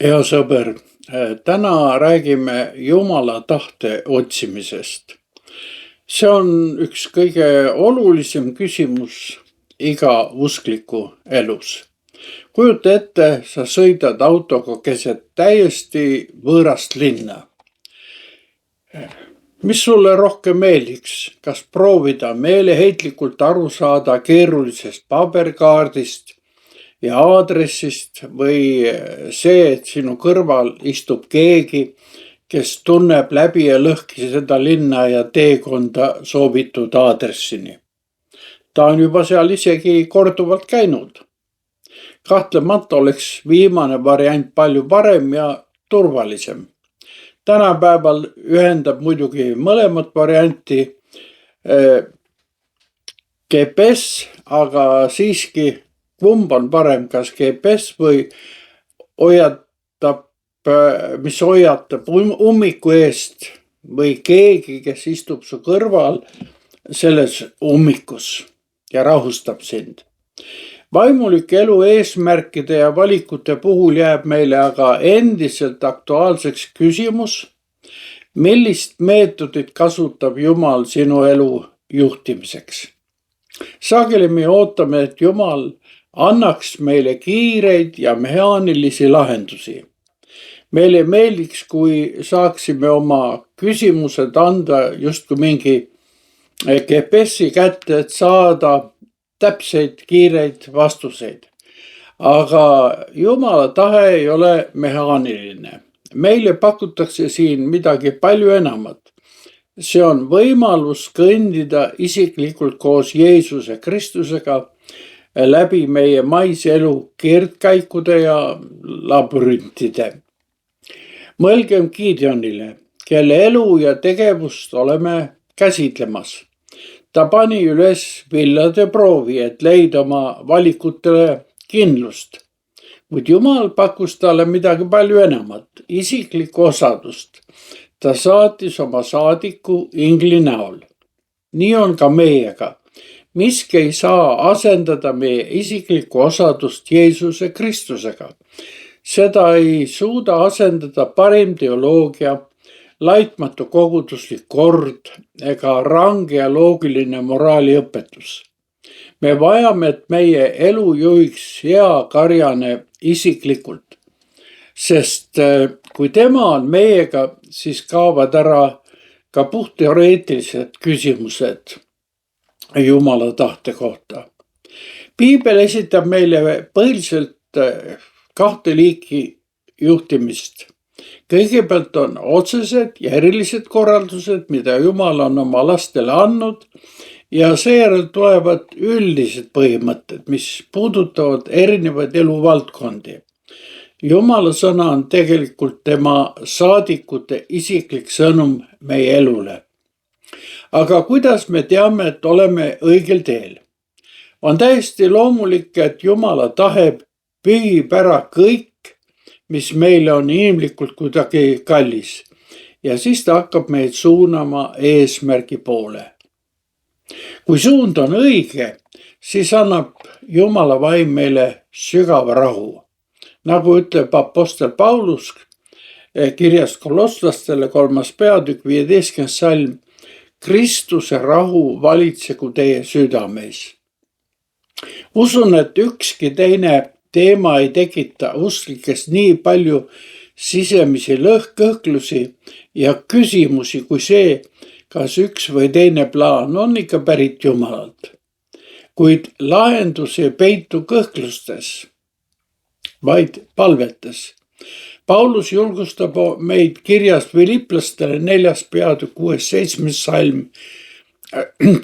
Hea sõber, täna räägime Jumala tahte otsimisest. See on üks kõige olulisem küsimus iga uskliku elus. Kujuta ette, sa sõidad autoga keset täiesti võõrast linna. Mis sulle rohkem meeldiks? Kas proovida meeleheitlikult aru saada keerulisest paberkaardist ja aadressist või see, et sinu kõrval istub keegi, kes tunneb läbi ja lõhki seda linna ja teekonda soovitud aadressini. Ta on juba seal isegi korduvalt käinud. Kahtlemata oleks viimane variant palju parem ja turvalisem. Tänapäeval ühendab muidugi mõlemat varianti GPS, aga siiski kumb on parem, kas GPS või mis hoiatab ummiku eest või keegi, kes istub su kõrval selles ummikus ja rahustab sind. Vaimulik elu eesmärkide ja valikute puhul jääb meile aga endiselt aktuaalseks küsimus, millist meetodit kasutab Jumal sinu elu juhtimiseks. Sageli me ootame, et Jumal annaks meile kiireid ja mehaanilisi lahendusi. Meile meeldiks, kui saaksime oma küsimused anda justkui mingi GPS-i kätte, et saada täpseid kiireid vastuseid. Aga Jumala tahe ei ole mehaaniline. Meile pakutakse siin midagi palju enamat. See on võimalus kõndida isiklikult koos Jeesuse Kristusega läbi meie maise elu keerdkäikude ja labürintide. Mõelgem Gideonile, kelle elu ja tegevust oleme käsitlemas. Ta pani üles villade proovi, et leida oma valikutele kindlust. Kuid Jumal pakkus talle midagi palju enamat, isiklikku osadust. Ta saatis oma saadiku ingli näol. Nii on ka meiega. Miski ei saa asendada meie isiklikku osadust Jeesuse Kristusega. Seda ei suuda asendada parim teoloogia, laitmatu koguduslik kord ega range ja loogiline moraaliõpetus. Me vajame, et meie elu juhiks hea karjane isiklikult, sest kui tema on meiega, siis kaovad ära ka puhtteoreetilised küsimused Jumala tahte kohta. Piibel esitab meile põhiliselt kahte liiki juhtimist. Kõigepealt on otsesed ja erilised korraldused, mida Jumal on oma lastele andnud, ja seejärel tulevad üldised põhimõtted, mis puudutavad erinevaid eluvaldkondi. Jumala sõna on tegelikult tema saadikute isiklik sõnum meie elule. Aga kuidas me teame, et oleme õigel teel? On täiesti loomulik, et Jumala tahe pühib ära kõik, mis meile on inimlikult kuidagi kallis. Ja siis ta hakkab meid suunama eesmärgi poole. Kui suund on õige, siis annab Jumala vaim meile sügava rahu. Nagu ütleb apostel Paulus kirjas kolosslastele 3. peatükk 15. salm, Kristuse rahu valitsegu teie südameis. Usun, et ükski teine teema ei tekita usklikes nii palju sisemisi kõhklusi ja küsimusi kui see, kas üks või teine plaan on ikka pärit Jumalalt. Kuid lahendus ei peitu kõhklustes, vaid palvetes. Paulus julgustab meid kirjas Filiplastele 4. peatükk 6.7. salm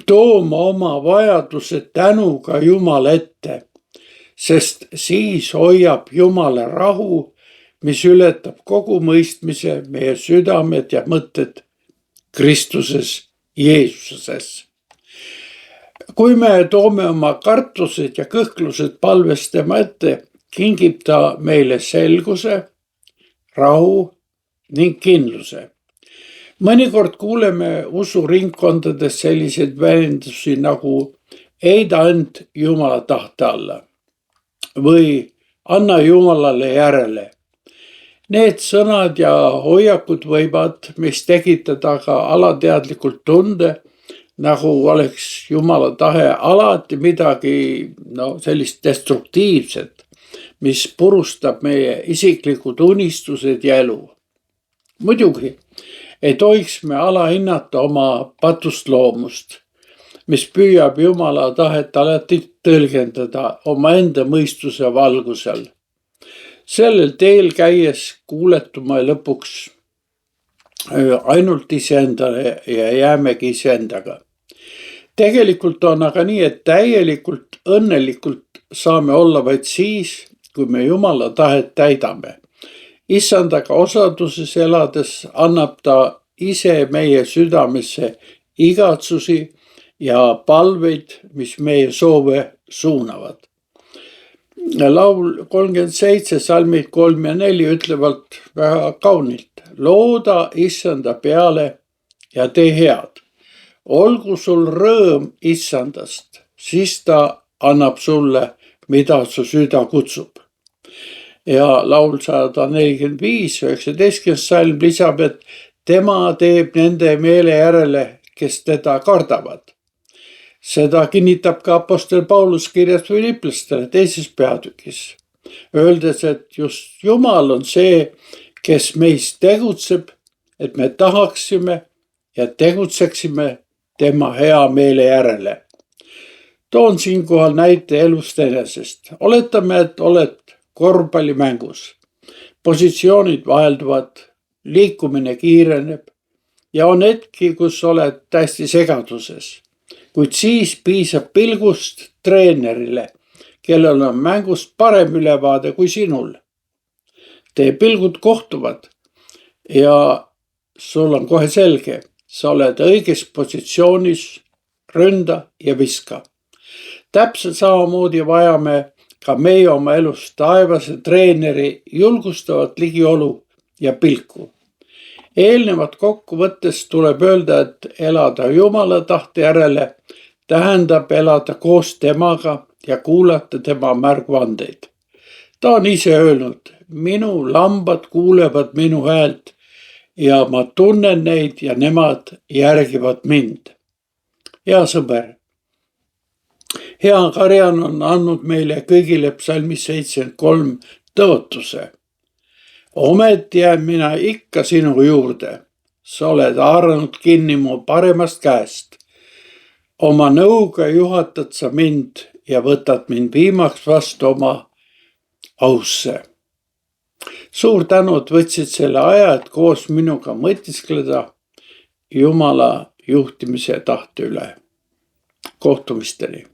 tooma oma vajaduse tänuga Jumala ette, sest siis hoiab Jumala rahu, mis ületab kogu mõistmise meie südamed ja mõtted Kristuses Jeesuses. Kui me toome oma kartused ja kõhklused palves tema ette, kingib ta meile selguse, rahu ning kindluse. Mõnikord kuuleme usuringkondades selliseid väljendusi nagu heida end Jumala tahte alla või anna Jumalale järele. Need sõnad ja hoiakud võivad meis tekitada ka alateadlikult tunde, nagu oleks Jumala tahe alati midagi sellist destruktiivset, mis purustab meie isiklikud unistused ja elu. Muidugi ei tohiks me alahinnata oma patust loomust, mis püüab Jumala tahet alati tõlgendada omaenda mõistuse valgusel. Sellel teel käies kuuletume lõpuks ainult iseendale ja jäämegi iseendaga. Tegelikult on aga nii, et täielikult õnnelikult saame olla vaid siis, kui me Jumala tahet täidame. Issandaga osaduses elades annab ta ise meie südamesse igatsusi ja palveid, mis meie soove suunavad. Laul 37, salmid 3 ja 4 ütlevad väga kaunilt. Looda Issanda peale ja tee head. Olgu sul rõõm Issandast, siis ta annab sulle, mida su süda kutsub. Ja laul 145, 19 salm lisab, et tema teeb nende meele järele, kes teda kardavad. Seda kinnitab ka apostel Paulus kirjas Filiplastele 2. peatükis, öeldes, et just Jumal on see, kes meis tegutseb, et me tahaksime ja tegutseksime tema hea meele järele. Toon siinkohal näite elust enesest. Oletame, et oled korvpallimängus. Positsioonid vahelduvad, liikumine kiireneb ja on hetki, kus oled täiesti segaduses. Kuid siis piisab pilgust treenerile, kellel on mängust parem ülevaade kui sinul. Teie pilgud kohtuvad ja sul on kohe selge, sa oled õiges positsioonis, ründa ja viska. Täpselt samamoodi vajame ka meie oma elus taevase treeneri julgustavat ligiolu ja pilku. Eelnevat kokkuvõttes tuleb öelda, et elada Jumala tahte järele tähendab elada koos temaga ja kuulata tema märguandeid. Ta on ise öelnud, minu lambad kuulevad minu häält ja ma tunnen neid ja nemad järgivad mind. Hea sõber, hea Karjan on andnud meile kõigile psalmis 73 tõotuse. Ometi jään mina ikka sinu juurde. Sa oled haaranud kinni mu paremast käest. Oma nõuga juhatad sa mind ja võtad mind viimaks vastu oma ausse. Suur tänu, et võtsid selle aja, et koos minuga mõtiskleda Jumala juhtimise tahte üle. Kohtumisteni.